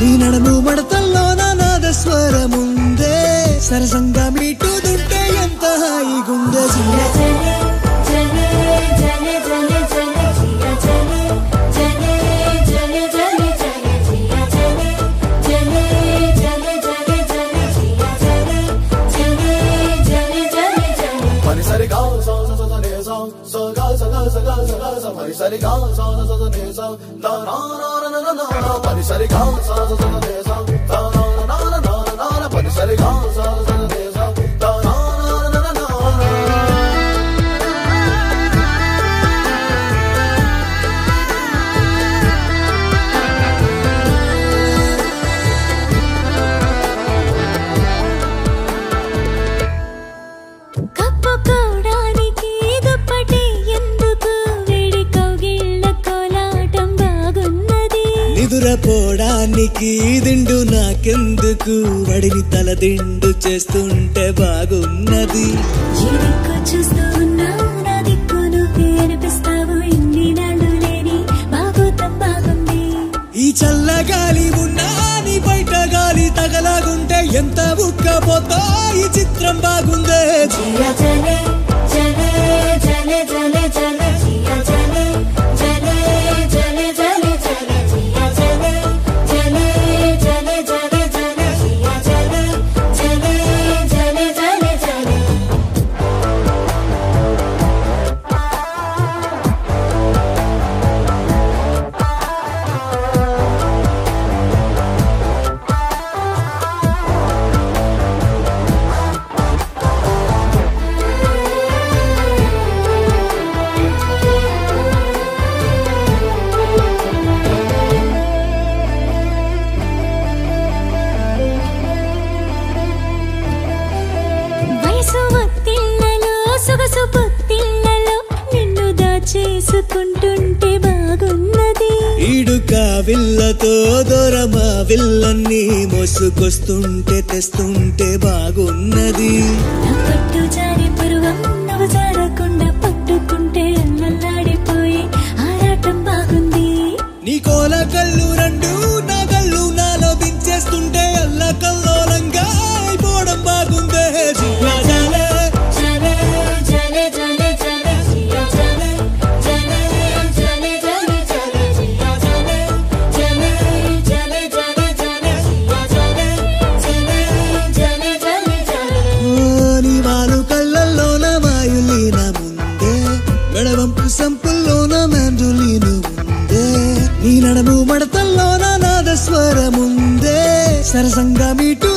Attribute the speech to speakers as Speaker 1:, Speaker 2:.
Speaker 1: నీ నడుము మడతల్లోన నాదస్వరముందే సరసంగా మీటుతుంటే ఎంత హాయిగుందే పోడానికి దిండు నాకెందుకు వడిని తల దిండు చేస్తుంటే బాగున్నది ఈ చల్లగాలి ఉన్నా నీ బయట గాలి తగలాగుంటే ఎంత ఉక్కపోతా ఈ చిత్రం బాగుందే చేసుకుంటుంటే బాగున్నది ఈడుక విల్లతో దూరమా విల్లన్ని మోసుకొస్తుంటే తెస్తుంటే బాగున్నది పట్టు జారి పరువం నవ్వు జారకుండా పట్టుకుంటే అల్లల్లాడిపోయి ఆరాటం బాగుంది నీ కోల కళ్ళు రెండు నా కళ్ళు నాలో దించేస్తుంటే అల్ల కల్లోలంగా అయిపోవడం బాగుందే సంపుల్లోన మ్యాండ్రులీను ఉందే నీ నడుము మడతల్లోన నాదస్వరముందే సరసంగా మీటు